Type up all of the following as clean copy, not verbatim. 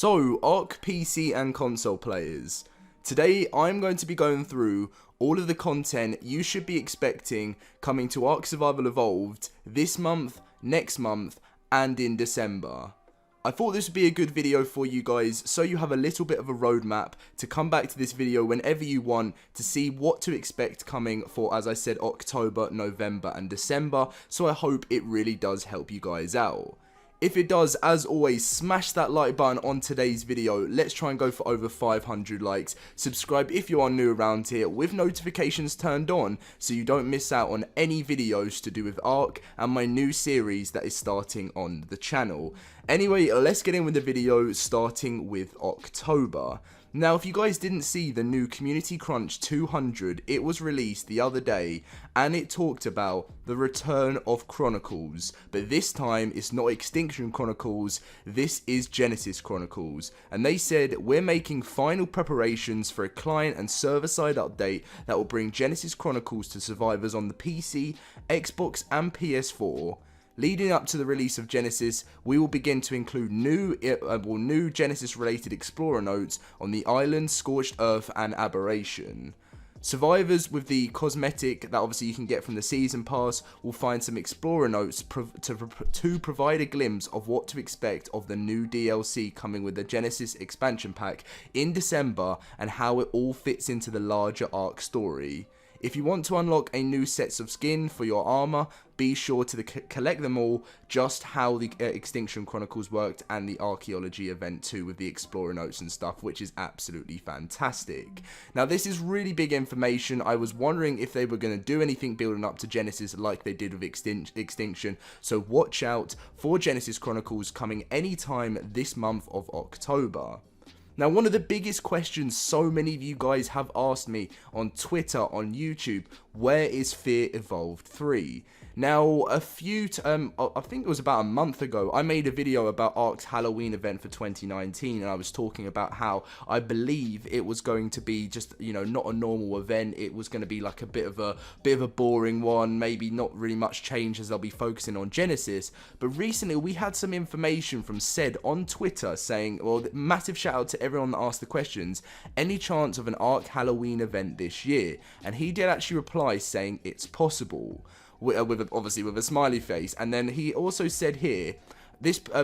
So, ARK PC and console players, today I'm going to be going through all of the content you should be expecting coming to ARK Survival Evolved this month, next month, and in December. I thought this would be a good video for you guys, so you have a little bit of a roadmap to come back to this video whenever you want to see what to expect coming for, as I said, October, November, and December, so I hope it really does help you guys out. If it does, as always, smash that like button on today's video. Let's try and go for over 500 likes. Subscribe if you are new around here with notifications turned on so you don't miss out on any videos to do with ARK and my new series that is starting on the channel. Anyway, let's get in with the video, starting with October. Now, if you guys didn't see the new Community Crunch 200, it was released the other day, and it talked about the return of Chronicles, but this time it's not Extinction Chronicles, this is Genesis Chronicles, and they said, we're making final preparations for a client and server-side update that will bring Genesis Chronicles to survivors on the PC, Xbox, and PS4. Leading up to the release of Genesis, we will begin to include new Genesis-related Explorer notes on the island, Scorched Earth, and Aberration. Survivors with the cosmetic that obviously you can get from the Season Pass will find some Explorer notes to provide a glimpse of what to expect of the new DLC coming with the Genesis expansion pack in December and how it all fits into the larger ARK story. If you want to unlock a new sets of skin for your armor, be sure to collect them all, just how the Extinction Chronicles worked and the archaeology event too with the Explorer notes and stuff, which is absolutely fantastic. Now, this is really big information. I was wondering if they were going to do anything building up to Genesis like they did with Extinction, so watch out for Genesis Chronicles coming anytime this month of October. Now, one of the biggest questions so many of you guys have asked me on Twitter, on YouTube, where is Fear Evolved 3? Now, I think it was about a month ago, I made a video about ARK's Halloween event for 2019, and I was talking about how I believe it was going to be just, you know, not a normal event. It was going to be like a bit of a boring one, maybe not really much change as they'll be focusing on Genesis. But recently, we had some information from Said on Twitter saying, well, massive shout out to everyone that asked the questions, any chance of an ARK Halloween event this year? And he did actually reply saying it's possible. Obviously with a smiley face, and then he also said here,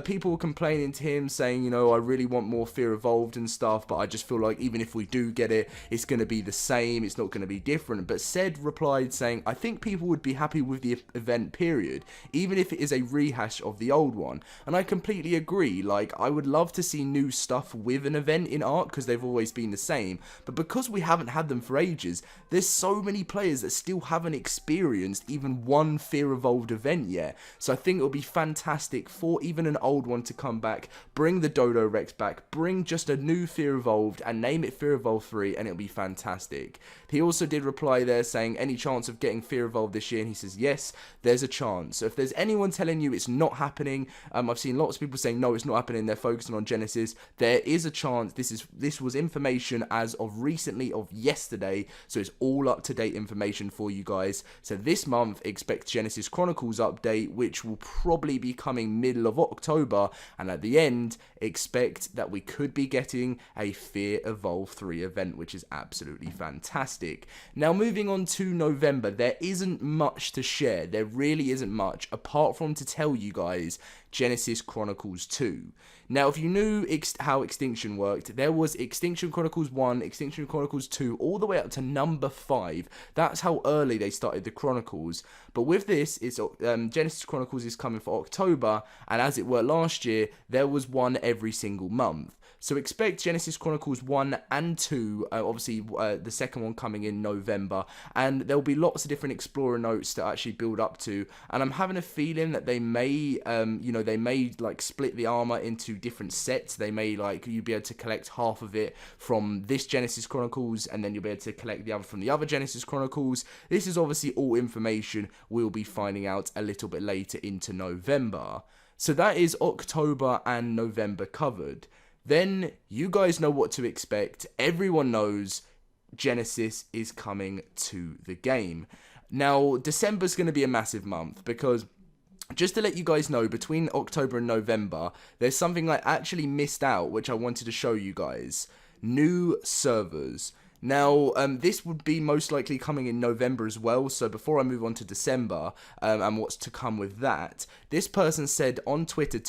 people were complaining to him saying, you know, I really want more Fear Evolved and stuff, but I just feel like even if we do get it, it's going to be the same, it's not going to be different. But Said replied saying, I think people would be happy with the event period, even if it is a rehash of the old one. And I completely agree. Like, I would love to see new stuff with an event in ARK, because they've always been the same. But because we haven't had them for ages, there's so many players that still haven't experienced even one Fear Evolved event yet. So I think it would be fantastic for even an old one to come back, bring the Dodo Rex back, bring just a new Fear Evolved and name it Fear Evolved 3, and it'll be fantastic. He also did reply there saying, any chance of getting Fear Evolved this year? And he says, yes, there's a chance. So if there's anyone telling you it's not happening, I've seen lots of people saying, no, it's not happening, they're focusing on Genesis. There is a chance. This was information as of recently, of yesterday, so it's all up-to-date information for you guys. So this month, expect Genesis Chronicles update, which will probably be coming middle of October, and at the end, expect that we could be getting a Fear Evolved 3 event, which is absolutely fantastic. Now, moving on to November, there isn't much to share. There really isn't much, apart from to tell you guys Genesis Chronicles 2. Now, if you knew how Extinction worked, there was Extinction Chronicles 1, Extinction Chronicles 2, all the way up to number 5. That's how early they started the Chronicles. But with this, it's Genesis Chronicles is coming for October, and as it were last year, there was one every single month. So expect Genesis Chronicles 1 and 2, obviously the second one coming in November, and there'll be lots of different Explorer notes to actually build up to, and I'm having a feeling that they may, they may like split the armor into different sets. They may, like, you'll be able to collect half of it from this Genesis Chronicles, and then you'll be able to collect the other from the other Genesis Chronicles. This is obviously all information we'll be finding out a little bit later into November. So that is October and November covered. Then you guys know what to expect. Everyone knows Genesis is coming to the game. Now, December's going to be a massive month because just to let you guys know, between October and November, there's something I actually missed out, which I wanted to show you guys. New servers. Now, this would be most likely coming in November as well, so before I move on to December, and what's to come with that, this person said on Twitter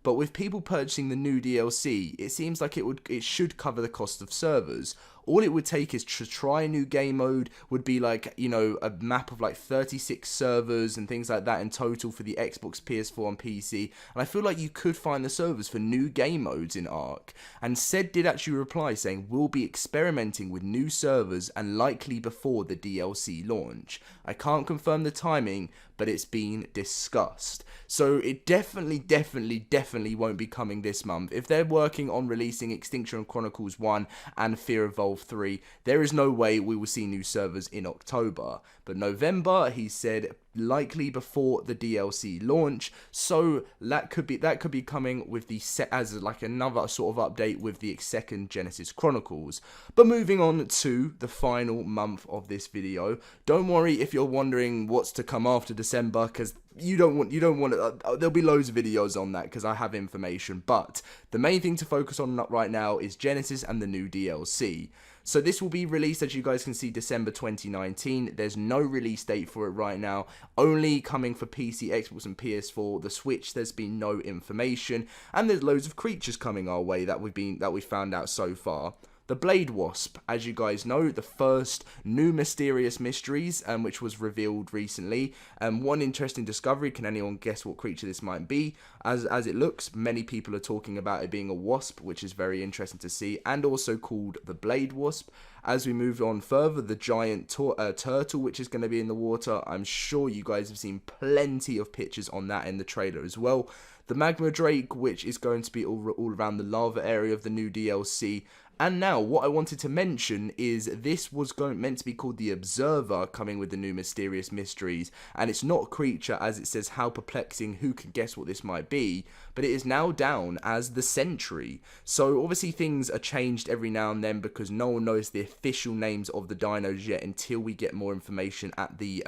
but with people purchasing the new DLC, it seems like it should cover the cost of servers. All it would take is to try a new game mode, would be like, you know, a map of like 36 servers and things like that in total for the Xbox, PS4 and PC. And I feel like you could find the servers for new game modes in ARK. And Said did actually reply saying, we'll be experimenting with new servers and likely before the DLC launch. I can't confirm the timing, but it's been discussed. So it definitely won't be coming this month. If they're working on releasing Extinction Chronicles 1 and Fear Evolved 3, there is no way we will see new servers in October. But November, he said, likely before the DLC launch, so that could be coming with the set as like another sort of update with the second Genesis Chronicles. But moving on to the final month of this video, don't worry if you're wondering what's to come after December, because you don't want there'll be loads of videos on that because I have information, but the main thing to focus on right now is Genesis and the new DLC. So this will be released, as you guys can see, December 2019. There's no release date for it right now. Only coming for PC, Xbox and PS4. The Switch, there's been no information. And there's loads of creatures coming our way that we found out so far. The Blade Wasp, as you guys know, the first new mysterious mysteries, which was revealed recently. One interesting discovery, can anyone guess what creature this might be? As it looks, many people are talking about it being a wasp, which is very interesting to see, and also called the Blade Wasp. As we move on further, the giant turtle, which is going to be in the water. I'm sure you guys have seen plenty of pictures on that in the trailer as well. The Magma Drake, which is going to be all around the lava area of the new DLC. And now, what I wanted to mention is this was meant to be called the Observer, coming with the new mysterious mysteries, and it's not a creature, as it says, how perplexing, who can guess what this might be, but it is now down as the Sentry. So obviously things are changed every now and then because no one knows the official names of the dinos yet until we get more information at the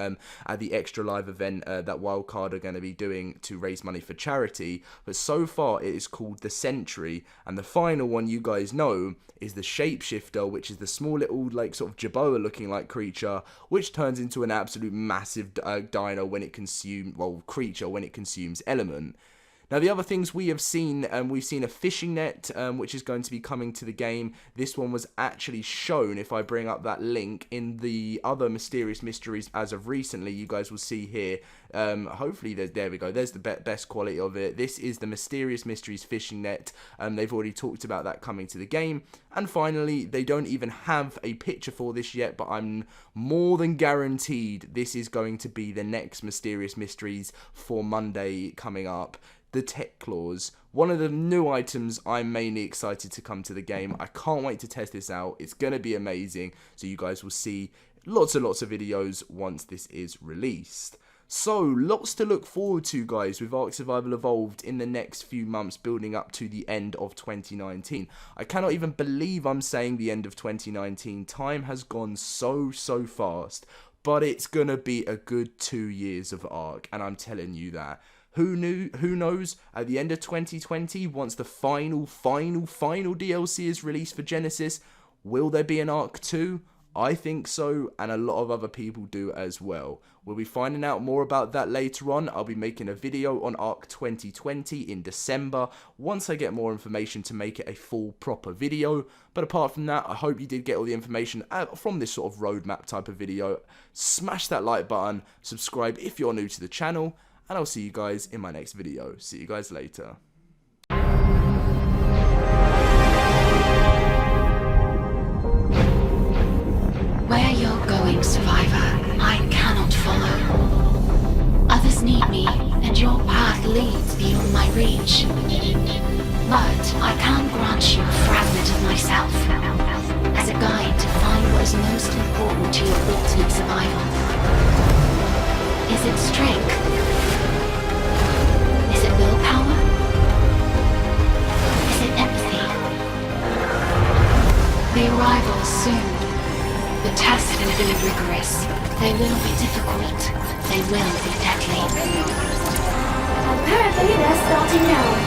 extra live event that Wildcard are going to be doing to raise money for charity. But so far it is called the Sentry, and the final one you guys know is the Shapeshifter, which is the small little like sort of Jerboa looking like creature, which turns into an absolute massive dino when it creature when it consumes element. Now, the other things we have seen, we've seen a fishing net, which is going to be coming to the game. This one was actually shown, if I bring up that link, in the other mysterious mysteries as of recently. You guys will see here. Hopefully, there we go. There's the best quality of it. This is the Mysterious Mysteries fishing net. They've already talked about that coming to the game. And finally, they don't even have a picture for this yet, but I'm more than guaranteed this is going to be the next Mysterious Mysteries for Monday coming up. The Tech Claws, one of the new items I'm mainly excited to come to the game. I can't wait to test this out. It's going to be amazing. So you guys will see lots and lots of videos once this is released. So, lots to look forward to, guys, with ARK Survival Evolved in the next few months building up to the end of 2019. I cannot even believe I'm saying the end of 2019. Time has gone so fast, but it's going to be a good 2 years of ARK, and I'm telling you that. Who knows, at the end of 2020, once the final DLC is released for Genesis, will there be an ARK 2? I think so, and a lot of other people do as well. We'll be finding out more about that later on. I'll be making a video on ARK 2020 in December, once I get more information to make it a full proper video. But apart from that, I hope you did get all the information from this sort of roadmap type of video. Smash that like button, subscribe if you're new to the channel, and I'll see you guys in my next video. See you guys later. Where you're going, Survivor, I cannot follow. Others need me, and your path leads beyond my reach. But I can grant you a fragment of myself, as a guide to find what is most important to your ultimate survival. Is it strength? Is it willpower? Is it empathy? The arrival's soon. The tests will be rigorous. They will be difficult. They will be deadly. Starting now.